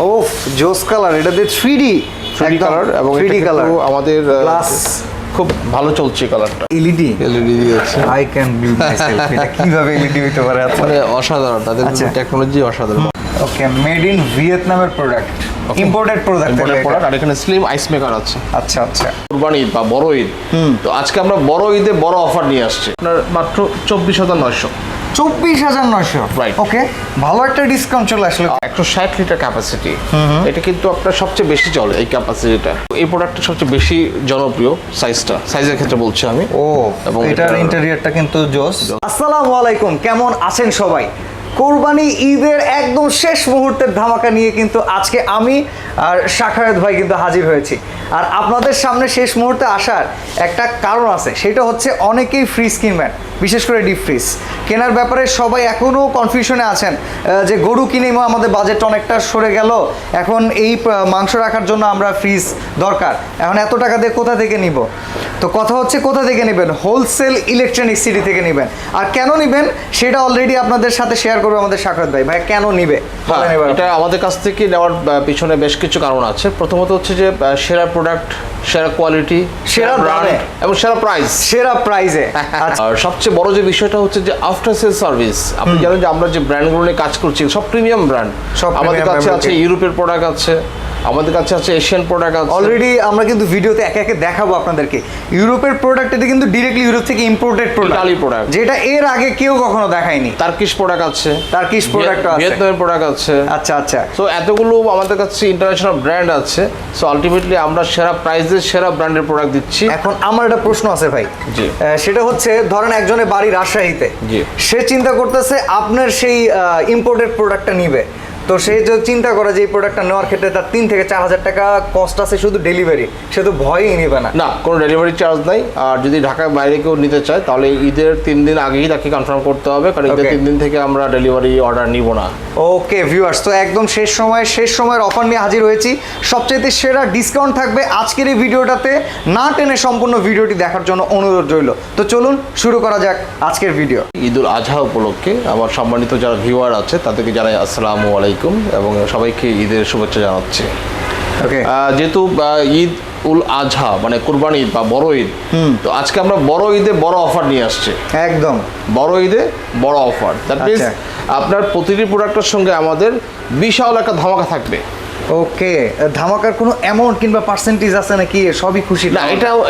ওফ জোস কালার, এটা দিয়ে 3D কালার এবং 3D কালার আমাদের গ্লাস খুব ভালো চলছে কালারটা। এলইডি দিয়েছে। আই ক্যান বিলিভ মাইসেলফ, এটা কিভাবে এলইডি হতে পারে? মানে অসাধারণ, তাদের টেকনোলজি অসাধারণ। ওকে, মেড ইন ভিয়েতনামের প্রোডাক্ট, ইম্পোর্টেড প্রোডাক্ট। আর এখানে স্লিম আইস মেকার আছে। আচ্ছা আচ্ছা, কুরবানি ঈদ বা বড় ঈদ, তো আজকে আমরা বড় ঈদে বড় অফার নিয়ে আসছি। আপনার মাত্র 24,900। 24,900, রাইট। ওকে, ভালো একটা ডিসকাউন্ট চলে আসলো। 160 লিটার ক্যাপাসিটি, এটা কিন্তু আপনার সবচেয়ে বেশি চলে এই ক্যাপাসিটিটা। এই প্রোডাক্টটা সবচেয়ে বেশি জনপ্রিয় সাইজের ক্ষেত্রে বলছি আমি। ও, এবং এটার ইন্টেরিয়রটা কিন্তু জোস। আসসালামু আলাইকুম, কেমন আছেন সবাই? কোরবানি ঈদের একদম শেষ মুহূর্তের ধামাকা নিয়ে কিন্তু আজকে আমি আর শাখায়েত ভাই কিন্তু হাজির হয়েছি। আর আপনাদের সামনে শেষ মুহূর্তে আসার একটা কারণ আছে, সেটা হচ্ছে অনেকেই ফ্রিজ কিনবেন, বিশেষ করে ডিপ ফ্রিজ কেনার ব্যাপারে সবাই এখনও কনফিউশনে আছেন যে গরু কিনেও আমাদের বাজেট অনেকটা সরে গেল, এখন এই মাংস রাখার জন্য আমরা ফ্রিজ দরকার, এখন এত টাকা দিয়ে কোথা থেকে নিব? তো কথা হচ্ছে কোথা থেকে নেবেন? হোলসেল ইলেকট্রনিক সিটি থেকে নেবেন। আর কেন নেবেন সেটা অলরেডি আপনাদের সাথে শেয়ার করবে আমাদের শাখাত ভাই। ভাই কেন নিবে? এটা আমাদের কাছ থেকে নেওয়ার পিছনে বেশ কিছু কারণ আছে। প্রথমত হচ্ছে যে সেরা প্রোডাক্ট, সেরা কোয়ালিটি, সেরা ব্র্যান্ড এবং সেরা প্রাইস। সেরা প্রাইজে। আর সবচেয়ে বড় যে বিষয়টা হচ্ছে যে আফটার সেল সার্ভিস। আপনি জানেন যে আমরা যে ব্র্যান্ডগুলো নিয়ে কাজ করছি সব প্রিমিয়াম ব্র্যান্ড। আমাদের কাছে আছে ইউরোপের প্রোডাক্ট আছে, আমাদের কাছে আছে এশিয়ান প্রোডাক্ট আছে। অলরেডি আমরা কিন্তু ভিডিওতে একে একে দেখাবো আপনাদেরকে। ইউরোপের প্রোডাক্ট, এটা কিন্তু ডিরেক্টলি ইউরোপ থেকে ইম্পোর্টেড প্রোডাক্ট, যেটা এর আগে কেউ কখনো দেখায়নি। টার্কিশ প্রোডাক্ট আছে, টার্কিশ প্রোডাক্ট আছে, ভিয়েতনামের প্রোডাক্ট আছে। আচ্ছা আচ্ছা, সো এতগুলো আমাদের কাছে ইন্টারন্যাশনাল ব্র্যান্ড আছে। সো আলটিমেটলি আমরা সেরা প্রাইসে সেরা ব্র্যান্ডের প্রোডাক্ট দিচ্ছি। এখন আমার একটা প্রশ্ন আছে ভাই, জি, সেটা হচ্ছে ধরেন একজনের বাড়ি রাজশাহীতে, জি, সে চিন্তা করতেছে আপনার সেই ইম্পোর্টেড প্রোডাক্টটা নিবে, তো সে যে চিন্তা করে যে এই প্রোডাক্টটা নেওয়ার ক্ষেত্রে তার 3 থেকে 4,000 টাকা কস্ট আছে শুধু ডেলিভারি, সে তো ভয়ই নেবে না। না, কোনো ডেলিভারি চার্জ নাই। আর যদি ঢাকার বাইরে কেউ নিতে চায় তাহলে ঈদের 3 দিন আগেই তাকে কনফার্ম করতে হবে, কারণ ঈদের 3 দিন থেকে আমরা ডেলিভারি অর্ডার নিব না। ওকে ভিউয়ার্স, তো একদম শেষ সময়ের অফার নিয়ে হাজির হয়েছি। সবচেয়ে সেরা ডিসকাউন্ট থাকবে আজকের এই ভিডিওটাতে, না টেনে সম্পূর্ণ ভিডিওটি দেখার জন্য অনুরোধ রইল। তো চলুন শুরু করা যাক আজকের ভিডিও। ঈদুল আজহা উপলক্ষে আমার সম্মানিত যারা ভিউয়ার আছে তাদেরকে জানাই আসসালামু আলাইকুম এবং সবাইকে ঈদের শুভেচ্ছা জানাচ্ছি। ওকে, যেহেতু ঈদ উল আজহা মানে কুরবানি ঈদ বা বড় ঈদ, তো আজকে আমরা বড় ঈদে বড় অফার নিয়ে আসছি। একদম বড় ঈদে বড় অফার, দ্যাট মিনস আপনার প্রতিটি প্রোডাক্টের সঙ্গে আমাদের বিশাল একটা ধামাকা থাকবে। ওকে, ধামাকার কোনো অ্যামাউন্ট কিংবা পার্সেন্টেজ আছে নাকি? সবই খুশি না,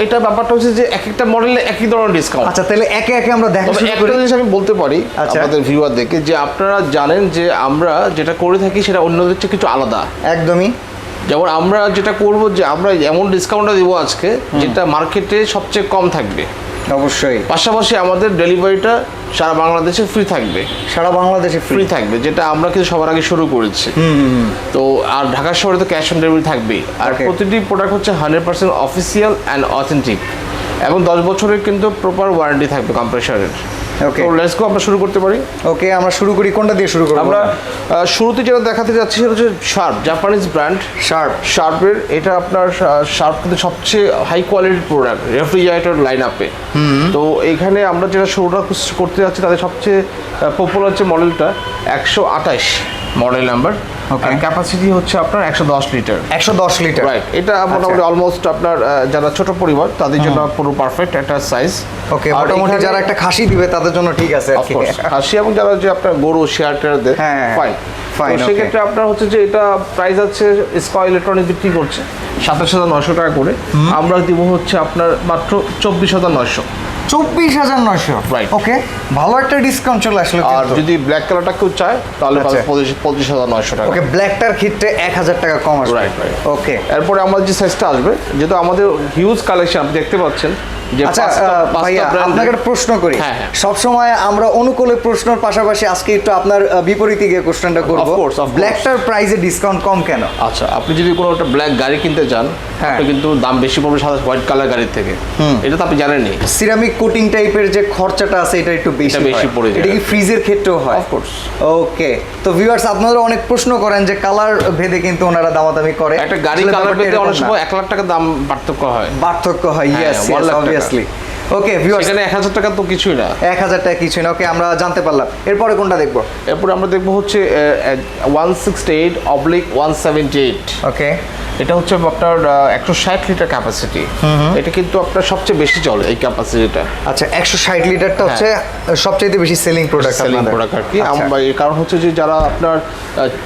এটা ব্যাপারটা হচ্ছে যে এক একটা মডেলে একই ধরনের ডিসকাউন্ট। আচ্ছা, তাহলে একে একে আমরা দেখা শুরু করি। একটা জিনিস আমি বলতে পারি আমাদের ভিউয়ারদেরকে, যে আপনারা জানেন যে আমরা যেটা করে থাকি সেটা অন্যদের চেয়ে কিছু আলাদা। একদমই, যেমন আমরা যেটা করব যে আমরা এমন ডিসকাউন্টটা দিব আজকে যেটা মার্কেটে সবচেয়ে কম থাকবে। অবশ্যই, পাশাপাশি আমাদের ডেলিভারিটা সারা বাংলাদেশে ফ্রি থাকবে। সারা বাংলাদেশে ফ্রি থাকবে, যেটা আমরা কিন্তু সবার আগে শুরু করেছি। তো আর ঢাকা শহরে তো ক্যাশ অন ডেলিভারি থাকবেই। আর প্রতিটি প্রোডাক্ট হচ্ছে 100% অফিসিয়াল অ্যান্ড অথেন্টিক এবং 10 বছরের কিন্তু প্রপার ওয়ারেন্টি থাকবে কম্প্রেসারের। ওকে, তো লেটস গো, আমরা শুরু করতে পারি। ওকে, আমরা শুরু করি। কোনটা দিয়ে শুরু করব? আমরা শুরুতে যেটা দেখাতে যাচ্ছি সেটা হচ্ছে শার্প, জাপানিজ ব্র্যান্ড শার্পের। এটা আপনার শার্প কিন্তু সবচেয়ে হাই কোয়ালিটির প্রোডাক্ট রেফ্রিজারেটর লাইন আপে। তো এইখানে আমরা যেটা শুরুটা করতে যাচ্ছি তাদের সবচেয়ে পপুলার হচ্ছে মডেলটা 128 মডেল নাম্বার। ক্যাপাসিটি হচ্ছে আপনার 110 লিটার। 110 litre, right. এটা মোটামুটি অলমোস্ট আপনার যারা ছোট পরিবার তাদের জন্য পুরো পারফেক্ট একটা সাইজ। ওকে, মোটামুটি যারা একটা খাসি দিবে তাদের জন্য ঠিক আছে। খাসি এবং যারা যে আপনার গরু শেয়ার টেয়ার দেয়, ফাইন। সেক্ষেত্রে আপনার হচ্ছে যে এটা প্রাইস আছে স্কয়ার ইলেকট্রনিক বিক্রি করছে 27,900 টাকা করে, আমরা দিব হচ্ছে আপনার মাত্র 24,900। 24,900, রাইট। ওকে, ভালো একটা ডিসকাউন্ট চলে আসলো। আর যদি ব্ল্যাক কালারটা কেউ চায় তাহলে 25,900 টাকা। ওকে, ব্ল্যাকটার ক্ষেত্রে 1,000 টাকা কম আসবে। Right right. ওকে, এরপরে আমাদের যে সাইজটা আসবে, যেহেতু আমাদের হিউজ কালেকশন আপনি দেখতে পাচ্ছেন। আচ্ছা ভাইয়া, আপনাকে একটা প্রশ্ন করি। সবসময় আমরা অনুকূলে প্রশ্নের পাশাপাশি আজকে একটু আপনার বিপরীতে গিয়ে কোশ্চেনটা করব। ব্ল্যাকটার প্রাইসে ডিসকাউন্ট কম কেন? আচ্ছা, আপনি যদি কোনো একটা ব্ল্যাক গাড়ি কিনতে চান আপনি কিন্তু দাম বেশি পড়বে সাদা হোয়াইট কালার গাড়ির থেকে। এটা তো আপনি জানেনই, সিরামিক কোটিং টাইপের যে খরচাটা আছে এটা একটু বেশি পড়ে যায়। এটা কি ফ্রিজের ক্ষেত্রেও হয়? অফকোর্স। ওকে, তো ভিউয়ার্স আপনারা অনেক প্রশ্ন করেন যে কালার ভেদে কিন্তু ওনারা দামাদামি করে। একটা গাড়ি কালার ভেদে অনেক সময় 1 লাখ টাকা দাম পার্থক্য হয়। Yes, obviously. ওকে ভিউয়ার্স, এখানে 1000 টাকা তো কিছুই না, 1000 টাকা কিছুই না। ওকে, আমরা জানতে পারলাম। এরপরে কোনটা দেখবো? এরপরে আমরা দেখবো হচ্ছে 168/178। ওকে, এটা হচ্ছে আপনার 160 লিটার ক্যাপাসিটি। এটা কিন্তু আপনার সবচেয়ে বেশি চলে এই ক্যাপাসিটিটা। আচ্ছা, 160 লিটারটা হচ্ছে সবচেয়ে বেশি সেলিং প্রোডাক্ট আর কি। এর কারণ হচ্ছে যে যারা আপনার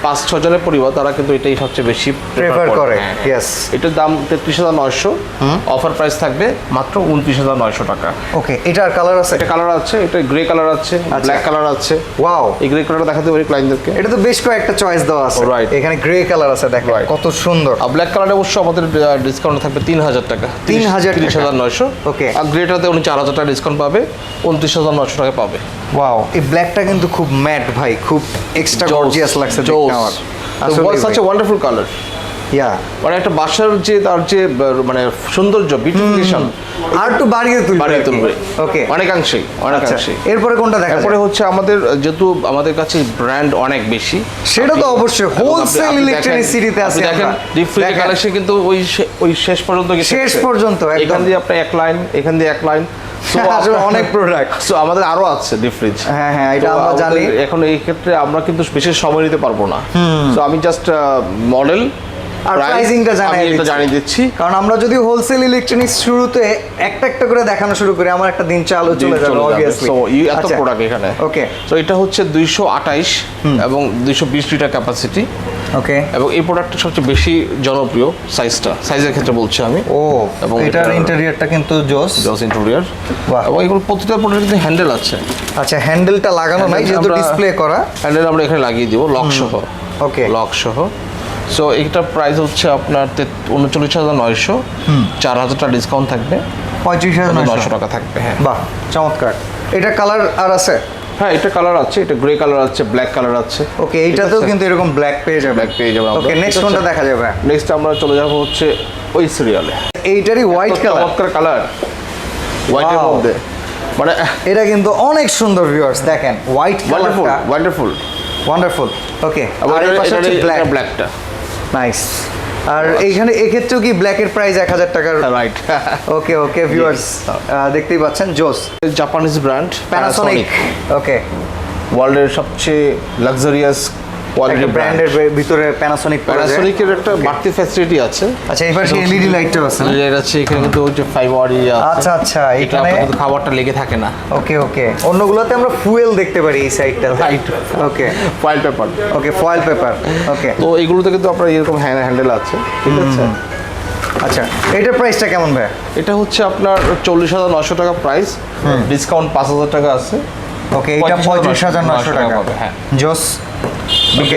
5-6 জনের পরিবার, তারা কিন্তু এটাই সবচেয়ে বেশি প্রেফার করে। ইয়েস, এটার দাম 33,900, অফার প্রাইস থাকবে মাত্র 29,900 টাকা। ওকে, এটার কালার আছে? এটা কালার আছে, এটা গ্রে কালার আছে, ব্ল্যাক কালার আছে। ওয়াও, এই গ্রে কালারটা দেখাতে পারি ক্লায়েন্টদেরকে। এটা তো বেশ কয়েকটা চয়েস দেওয়া আছে। রাইট, এখানে গ্রে কালার আছে, দেখেন কত সুন্দর। আর ব্ল্যাক কালারে অবশ্য আমাদের ডিসকাউন্ট থাকবে 3000 টাকা, 30,900। ওকে, আর গ্রেটাতে উনি 4000 টাকা ডিসকাউন্ট পাবে, 29,900 টাকা পাবে। ওয়াও, এই ব্ল্যাকটা কিন্তু খুব ম্যাট ভাই, খুব এক্সট্রা গর্জিয়াস লাগছে দেখতে আমার। আসলে সাচ এ ওয়ান্ডারফুল কালার। ইয়া, মানে একটা বাসার যে তার যে মানে সৌন্দর্য, বিউটিফিকেশন আর একটু বাড়িয়ে তুলবে। ওকে, অনেকাংশেই। এরপরে কোনটা দেখা তারপরে হচ্ছে আমাদের যেহেতু আমাদের কাছে ব্র্যান্ড অনেক বেশি, সেটা তো অবশ্যই হোলসেল ইলেকট্রনিসিটিতে আছে। দেখেন ডিপ ফ্রিজ কালেকশন কিন্তু ওই শেষ পর্যন্ত গেছে, শেষ পর্যন্ত এখান দিয়ে আপনি এক লাইন, এখান দিয়ে এক লাইন, আসলে অনেক প্রোডাক্ট। সো আমাদের আরো আছে ডিপ ফ্রিজ। হ্যাঁ, এটা আমরা জানি। এখন এই ক্ষেত্রে আমরা কিন্তু বিশেষ সময় নিতে পারবো না। সো আমি জাস্ট মডেল আর প্রাইসিংটা জানিয়ে দিচ্ছি, কারণ আমরা যদি হোলসেল ইলেকট্রনিক্স শুরুতে একটা করে দেখানো শুরু করি, আমার একটা দিন চলে যাবে অবভিয়াসলি। সো এত প্রোডাক্ট এখানে। ওকে, সো এটা হচ্ছে 228 এবং 220 লিটার ক্যাপাসিটি। ওকে, এবং এই প্রোডাক্টটা সবচেয়ে বেশি জনপ্রিয় সাইজের ক্ষেত্রে বলছি আমি। এবং এটার ইন্টেরিয়রটা কিন্তু জোস ইন্টেরিয়র। এবং এগুলো প্রতিটা প্রোডাক্ট কিন্তু হ্যান্ডেল আছে। আচ্ছা, হ্যান্ডেলটা লাগানো নাই, যেহেতু ডিসপ্লে করা। হ্যান্ডেল আমরা এখানে লাগিয়ে দিব লক সহ। ওকে, লক সহ। সো এইটার প্রাইস হচ্ছে আপনার 39,900, 4,000 টাকা ডিসকাউন্ট থাকবে, 35,900 টাকা থাকবে। হ্যাঁ, বাহ, চমৎকার। এটা কালার আর আছে? হ্যাঁ, এটা কালার আছে, এটা গ্রে কালার আছে, ব্ল্যাক কালার আছে। ওকে, এইটাতেও কিন্তু এরকম ব্ল্যাক পেয়ে যাবে। ওকে, নেক্সট কোনটা দেখা যাবে? নেক্সট আমরা চলে যাব হচ্ছে ওই সিরিয়ালে। এইটারই হোয়াইট কালার, হোয়াইটের মধ্যে, মানে এটা কিন্তু অনেক সুন্দর ভিউয়ার্স, দেখেন হোয়াইট কালারটা ওয়ান্ডারফুল। ওকে, আর এই পাশে হচ্ছে ব্ল্যাকটা নাইস। আর এইখানে এক্ষেত্রেও কি ব্ল্যাকের প্রাইস 1000 টাকার? রাইট। ওকে ভিউয়ার্স, দেখতেই পাচ্ছেন জোস জাপানিজ ব্র্যান্ড প্যানাসোনিক। ওকে, ওয়ার্ল্ডের সবচেয়ে লাক্সারিয়াস কোয়ালিটি ব্র্যান্ডের ভিতরে প্যানাসোনিকের একটা বাড়তি ফ্যাসিলিটি আছে। আচ্ছা, এবার সেই এলইডি লাইটটাও আছে। লাইট আছে এখানে, কিন্তু ওই যে 5 ওয়াট আছে। আচ্ছা, এখানে কিন্তু খাবারটা লেগে থাকে না। ওকে, অন্যগুলোতে আমরা ফুয়েল দেখতে পারি এই সাইডটা। রাইট। ওকে, ফয়েল পেপার। ওকে, ফয়েল পেপার। ওকে, তো এইগুলোতে কিন্তু আপনার এরকম হ্যান্ডেল আছে, ঠিক আছে। আচ্ছা, এটার প্রাইসটা কেমন ভাই? এটা হচ্ছে আপনার 40,900 টাকা প্রাইস, ডিসকাউন্ট 5,000 টাকা আছে। ওকে, এটা 35,900 টাকা পাবে। হ্যাঁ, জোস, বিগ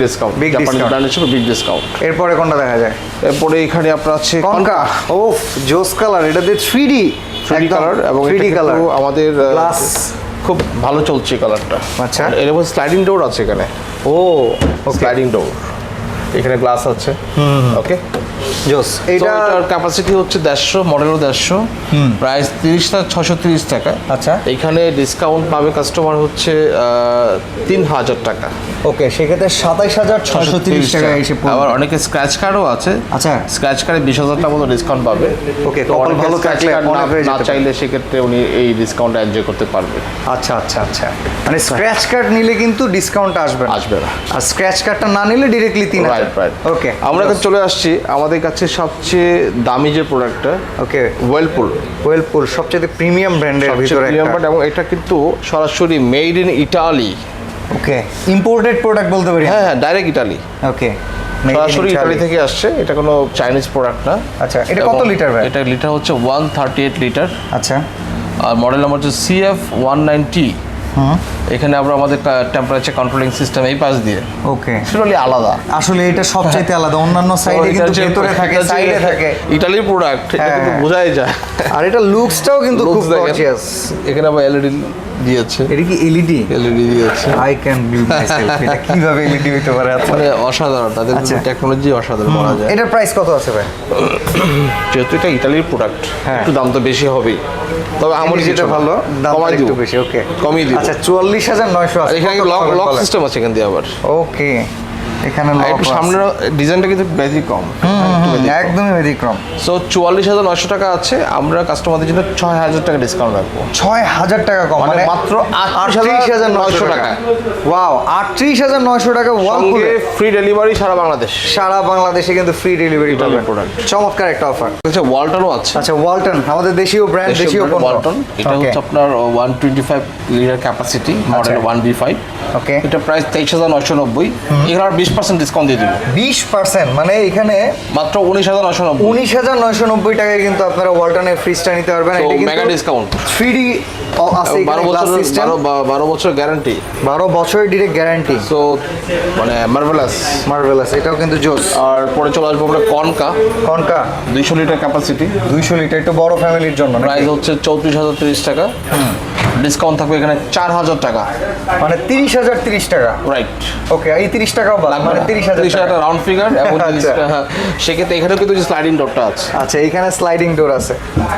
ডিসকাউন্ট জাপানিজ ব্র্যান্ড হিসেবে বিগ ডিসকাউন্ট। এরপরে কোনটা দেখা যায়? এরপরে এখানে আপনার আছে কনকা। জোস কালার, এটা দিয়ে 3D কালার, এবং 3D কালার আমাদের গ্লাস খুব ভালো চলছে কালারটা। আচ্ছা, এর মধ্যে স্লাইডিং ডোর আছে এখানে। স্লাইডিং ডোর, এখানে গ্লাস আছে। ওকে, জোস। এটার ক্যাপাসিটি হচ্ছে 150, মডেলও 150, প্রাইস 30,630 টাকা। আচ্ছা, এখানে ডিসকাউন্ট পাবে কাস্টমার হচ্ছে 3,000 টাকা। ওকে, সেক্ষেত্রে 27,630 টাকা এসে পড়বে। আবার অনেকে স্ক্র্যাচ কার্ডও আছে। আচ্ছা, স্ক্র্যাচ কার্ডে 20,000 টাকা মতো ডিসকাউন্ট পাবে। ওকে, কপাল ভালো থাকলে না চাইলে সেক্ষেত্রে উনি এই ডিসকাউন্ট এনজয় করতে পারবে। আচ্ছা, মানে স্ক্র্যাচ কার্ড নিলে কিন্তু ডিসকাউন্ট আসবে না, আর স্ক্র্যাচ কার্ডটা না নিলে ডিরেক্টলি 3,000। রাইট। ওকে, আমরা এখন চলে আসছি আমাদের কাছে সবচেয়ে দামি যে প্রোডাক্টটা। ওকে, ওয়েলপুল সবচেয়ে প্রিমিয়াম ব্র্যান্ডের ভিতরে একটা, এবং এটা কিন্তু সরাসরি made in Italy. Okay, imported product বলতে পারি। হ্যাঁ, ডাইরেক্ট ইটালি। ওকে, সরাসরি ইটালি থেকে আসছে, এটা কোনো চাইনিজ প্রোডাক্ট না। আচ্ছা, এটা কত লিটার ভাই? এটা লিটার হচ্ছে 138 লিটার। আচ্ছা, আর মডেল নাম্বার হচ্ছে CF190। এখানে আমরা আমাদের টেম্পারেচার কন্ট্রোলিং সিস্টেম এই পাশ দিয়ে। ওকে, টোটালি আলাদা। আসলে এটা সবচেয়ে আলাদা, অন্যান্য সাইডে কিন্তু ভেতরে থাকে, সাইডে থাকে। ইটালির প্রোডাক্ট, এটা কিন্তু বোঝাই যায়। আর এটা লুকসটাও কিন্তু খুব গর্জিয়াস। এখানে আবার এলইডি দিয়েছে। এটা কি এলইডি দিয়েছে? I can believe myself. এটা কিভাবে এলইডি হতে পারে? মানে অসাধারণ, তাদের টেকনোলজি অসাধারণ বলা যায়। এটার প্রাইস কত আছে ভাই? যেহেতু এটা ইটালির প্রোডাক্ট, একটু দাম তো বেশি হবেই, তবে আমার যেটা ভালো দাম একটু বেশি। ওকে, কমিয়ে দিই। আচ্ছা, 44,900 আছে। এখানে লক সিস্টেম আছে এখান দিয়ে আবার। ওকে, এখানে একটু সামনের ডিজাইনটা কিন্তু বেশি কম। একদমই ব্যতিক্রম। সো 44,900 টাকা আছে, আমরা কাস্টমারদের জন্য 6,000 টাকা ডিসকাউন্ট রাখবো। 6,000 টাকা কম, মানে মাত্র 38,900 টাকা। ওয়াও, 38,900 টাকা ওয়াল সঙ্গে ফ্রি ডেলিভারি সারা বাংলাদেশ। সারা বাংলাদেশে কিন্তু ফ্রি ডেলিভারি পাবেন। চমৎকার একটা অফার। আচ্ছা, ওয়ালটনও আছে। আচ্ছা, ওয়ালটন আমাদের দেশীয় ব্র্যান্ড, দেশীয় ওয়ালটন। এটা হচ্ছে আপনার 125 লিটার ক্যাপাসিটি, মডেল 1B5। ওকে, এটা প্রাইস 23,990। এখানে আর 20% ডিসকাউন্ট দিয়ে দিব। 20%, মানে এখানে মাত্র 19,990। 19,990 টাকায় কিন্তু আপনারা ওয়ালটনের ফ্রিজটা নিতে পারবেন। এটা কিন্তু মেগা ডিসকাউন্ট। 3D আছে, 12 বছর গ্যারান্টি, 12 বছরের ডিরেক্ট গ্যারান্টি। সো মানে মার্ভেলাস। এটাও কিন্তু জোস। আর পরে চলে আসবো আমরা কনকা 200 লিটার ক্যাপাসিটি, 200 লিটার, একটু বড় ফ্যামিলির জন্য। প্রাইস হচ্ছে 34,030 টাকা। ডিসকাউন্ট থাকবে এখানে 4,000 টাকা, মানে 30,030 টাকা। রাইট। ওকে, এই 30 টাকাও বাদ, মানে 30,000 টাকা রাউন্ড ফিগার। এবং সেক্ষেত্রে এখানে কিন্তু যে স্লাইডিং ডোরটা আছে। আচ্ছা, এখানে স্লাইডিং ডোর আছে।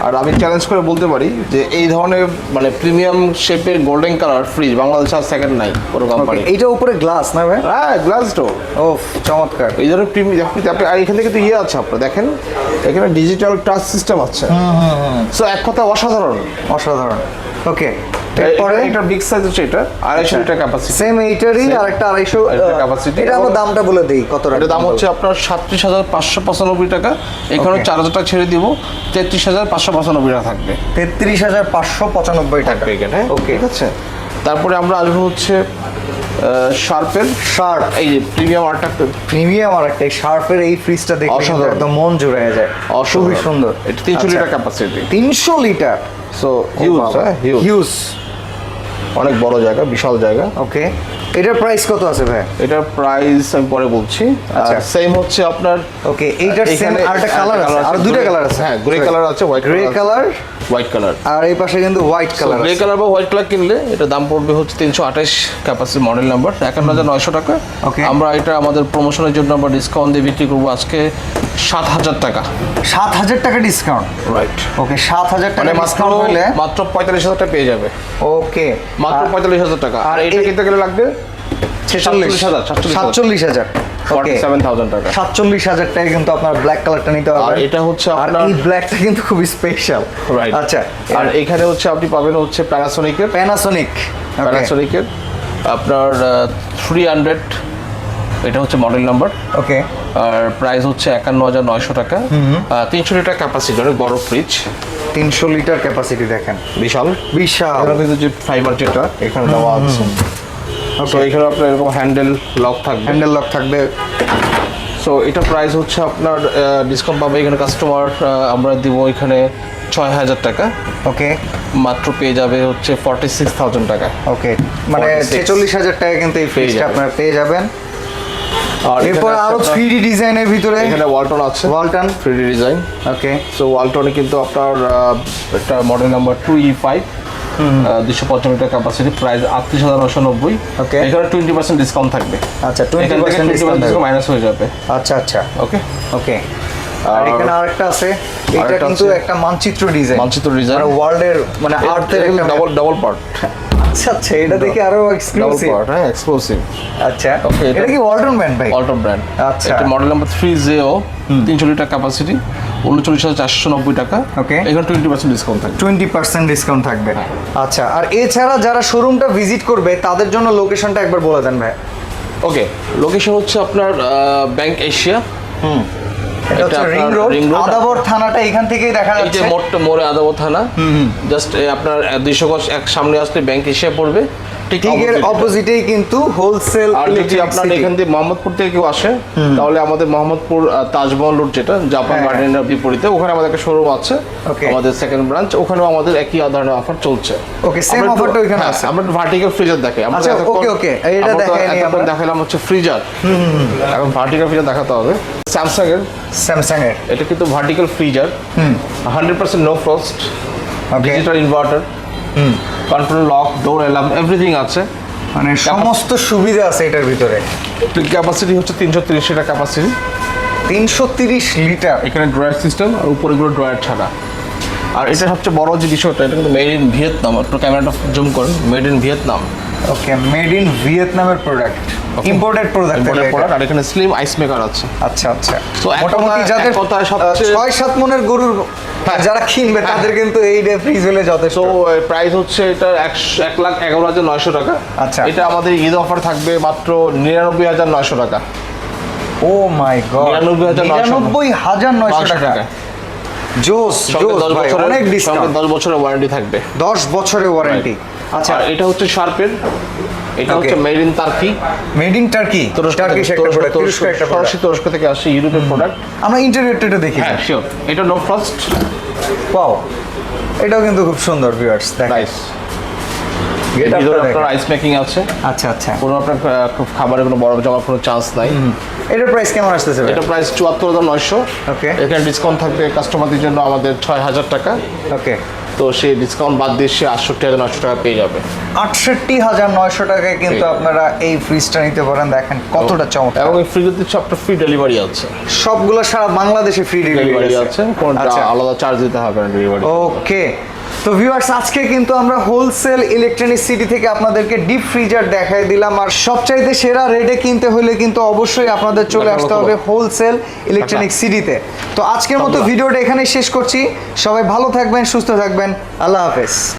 আর আমি চ্যালেঞ্জ করে বলতে পারি যে এই ধরনের মানে প্রিমিয়াম শেপের গোল্ডেন কালার ফ্রিজ বাংলাদেশে আর সেকেন্ড নাই কোনো কোম্পানি। এইটা উপরে গ্লাস না ভাই? হ্যাঁ, গ্লাস ডোর। ও চমৎকার। এই ধরনের প্রিমিয়াম আর এখান থেকে তো আছে, আপনারা দেখেন এখানে ডিজিটাল টাচ সিস্টেম আছে। সো এক কথা অসাধারণ। ওকে, এরপরে এটা বিগ সাইজ হচ্ছে, এটা 250 লিটার ক্যাপাসিটি। সেম এইটারই আরেকটা 250 ক্যাপাসিটি। এটা আমরা দামটা বলে দেই কত টাকা। এটা দাম হচ্ছে আপনার 37,595 টাকা। এখানে 4,000 টাকা ছেড়ে দিব, 33,595 টাকা থাকবে। 33,595 টাকা এখানে। ওকে, ঠিক আছে। তারপরে আমরা আসবো হচ্ছে শার্প। এই যে প্রিমিয়াম আরেকটা শার্পের এই ফ্রিজটা দেখে একদম মন জুড়ে যায়। খুবই সুন্দর। এটা 300 litre capacity. 300 litre. So huge, অনেক বড় জায়গা, বিশাল জায়গা। ওকে, এটার প্রাইস কত আছে ভাই? এটার প্রাইস আমি পরে বলছি। আচ্ছা, সেম হচ্ছে আপনার। ওকে, এইটার সেম আরেকটা কালার আছে, আর দুইটা কালার আছে। হ্যাঁ, গ্রে কালার আছে, হোয়াইট কালার। আর এই পাশে কিন্তু হোয়াইট কালার। গ্রে কালার বা হোয়াইট কালার কিনলে এটা দাম পড়বে হচ্ছে 328 ক্যাপাসিটি, মডেল নাম্বার 51,900 টাকা। আমরা এটা আমাদের প্রমোশনের জন্য আমরা ডিসকাউন্ট দিয়ে বিক্রি করবো আজকে 7,000 টাকা। 7,000 টাকা ডিসকাউন্ট, রাইট। ওকে, 7,000 টাকা ডিসকাউন্ট হলে মাত্র 45,000 টাকা পেয়ে যাবে। ওকে, মাত্র 45,000 টাকা। আর এটা কিনতে গেলে লাগবে 47,000। 47,000 টাকা। 47,000 টাকা কিন্তু আপনার ব্ল্যাক কালারটা নিতে পারবেন। আর এটা হচ্ছে আপনার এই ব্ল্যাকটা কিন্তু খুবই স্পেশাল, রাইট। আচ্ছা, আর এখানে হচ্ছে আপনি পাবেন হচ্ছে প্যানাসোনিকের আপনার 300, এটা হচ্ছে মডেল নাম্বার। ওকে, আর প্রাইস হচ্ছে 51,900 টাকা। 300 লিটার ক্যাপাসিটি, অনেক বড় ফ্রিজ। 300 লিটার ক্যাপাসিটি দেখেন, বিশাল। এখানে কিন্তু যে ফাইবার যেটা এখানে দেওয়া আছে। সো এখানে আপনার এরকম হ্যান্ডেল লক থাকবে। সো এটা প্রাইস হচ্ছে আপনার ডিসকাউন্ট পাবে এখানে কাস্টমার আমরা দিব এখানে 6,000 টাকা। ওকে, মাত্র পেয়ে যাবে হচ্ছে 46,000 টাকা। ওকে, মানে 46,000 টাকা কিন্তু এই ফ্রিজটা আপনারা পেয়ে যাবেন। আর এরপর আরো 3D ডিজাইনের ভিতরে এখানে ওয়ালটন আছে, 3D ডিজাইন। ওকে, সো ওয়ালটনে কিন্তু আপনার একটা model number 2E5, 255 litre capacity, price 38,990। ওকে, এখানে 20% ডিসকাউন্ট থাকবে। আচ্ছা, 20% ডিসকাউন্ট মাইনাস হয়ে যাবে। আচ্ছা, ওকে। আর এখানে আরেকটা আছে, এটা কিন্তু একটা মানচিত্র ডিজাইন, আর ওয়ার্ল্ডের মানে আর্থের একটা ডাবল পার্ট। আচ্ছা, এটা দেখে আরো এক্সক্লুসিভ। হ্যাঁ, এক্সক্লুসিভ। আচ্ছা, এটা কি ওয়ালটন ব্র্যান্ড ভাই? ওয়ালটন ব্র্যান্ড। আচ্ছা, এটা model number 3JO, 300 litre capacity, 39,490 টাকা। ওকে, এখানে 20% ডিসকাউন্ট থাকবে। 20% ডিসকাউন্ট থাকবে। আচ্ছা, আর এছাড়া যারা শোরুমটা ভিজিট করবে তাদের জন্য লোকেশনটা একবার বলে দেন ভাই। ওকে, লোকেশন হচ্ছে আপনার ব্যাংক এশিয়া। এটা হচ্ছে রিং রোড, আদাবর থানাটা এখান থেকেই দেখা যাচ্ছে। এই যে মোড়ে আদাবর থানা, জাস্ট আপনার 200 গজ এক সামনে আসলে ব্যাংক এশিয়া পড়বে। ঠিক এর অপোজিটেই কিন্তু হোলসেল। আর যদি আপনার এখান থেকে মোহাম্মদপুর থেকে কেউ আসে তাহলে আমাদের মোহাম্মদপুর তাজমহল রোড, যেটা জাপান গার্ডেনের বিপরীতে, ওখানে আমাদের একটা শোরুম আছে, আমাদের সেকেন্ড ব্রাঞ্চ। ওখানেও আমাদের একই ধরনের অফার চলছে। ওকে, সেম অফারটা ওখানে আছে। আমরা ভার্টিক্যাল ফ্রিজার দেখাই। আচ্ছা, ওকে, এটা দেখাইনি আমরা, দেখালাম হচ্ছে ফ্রিজার। এখন ভার্টিক্যাল ফ্রিজার দেখাতে হবে। স্যামসাং এর এটা কিন্তু vertical freezer, 100% no frost, digital inverter, control lock, door alarm, everything আছে, মানে সমস্ত সুবিধা আছে এটার ভিতরে। ক্যাপাসিটি হচ্ছে 330 লিটার ক্যাপাসিটি, 330 লিটার। এখানে ড্রয়ার সিস্টেম, আর উপরে গুলো ড্রয়ার ছাড়া। আর এটা সবচেয়ে বড় যে বিষয়টা, এটা কিন্তু মেড ইন ভিয়েতনাম। একটু ক্যামেরাটা জুম করুন, made in Vietnam. Okay, made in ভিয়েতনামের প্রোডাক্ট। ইম্পোর্টেড প্রোডাক্ট আর এখানে স্লিম আইস মেকার আছে। আচ্ছা আচ্ছা, তো মোটামুটি যাদের কথায় সবচেয়ে 6-7 মনের গরুর যারা কিনবে তাদের কিন্তু এই ফ্রিজ হলে যথেষ্ট। তো প্রাইস হচ্ছে এটা 1,11,900 টাকা। আচ্ছা, এটা আমাদের ঈদ অফার থাকবে মাত্র 99,900 টাকা। ও মাই গড, 99,900 টাকা। জোস জোস ভাই, অনেক ডিসকাউন্ট। 10 বছরের ওয়ারেন্টি থাকবে। 10 বছরের ওয়ারেন্টি। আচ্ছা, এটা হচ্ছে শার্পের, এটা হচ্ছে made in turkey. Made in turkey, Turkish একটা প্রোডাক্ট, তুরস্ক একটা প্রোডাক্ট, তুরস্ক থেকে আসে, ইউরোপের প্রোডাক্ট। আমরা ইন্টেরিয়রটা দেখি। হ্যাঁ শিওর, এটা নো ফ্রস্ট। ওয়াও, এটাও কিন্তু খুব সুন্দর ভিউয়ার্স, দেখেন। নাইস। ভিতরে আপনার আইস মেকিং আছে। আচ্ছা আচ্ছা, কোনো আপনার খাবারে কোনো বরফ জমার কোনো চান্স নাই। এটার প্রাইস কেমন আসতেছে? এটা প্রাইস 74,900। ওকে, এখানে ডিসকাউন্ট থাকবে কাস্টমারদের জন্য আমাদের 6,000 টাকা। ওকে, তো সেই ডিসকাউন্ট বাদ দিয়ে সে 68,900 টাকা পেয়ে যাবে। 68,900 টাকায় কিন্তু আপনারা এই ফ্রিজটা নিতে পারেন। দেখেন কতটা চমৎকার। এবং এই ফ্রিজের সবটা ফ্রি ডেলিভারি আছে, সবগুলো সারা বাংলাদেশে ফ্রি ডেলিভারি আছে, কোনো আলাদা চার্জ দিতে হবে না ডেলিভারি। ওকে, তো ভিউয়ার্স, আজকে কিন্তু আমরা হোলসেল ইলেকট্রনিক সিটি থেকে আপনাদেরকে ডিপ ফ্রিজার দেখাই দিলাম। আর সবচাইতে সেরা রেটে কিনতে হলে কিন্তু অবশ্যই আপনাদের চলে আসতে হবে হোলসেল ইলেকট্রনিক সিটিতে। তো আজকের মতো ভিডিওটা এখানেই শেষ করছি। সবাই ভালো থাকবেন, সুস্থ থাকবেন, আল্লাহ হাফেজ।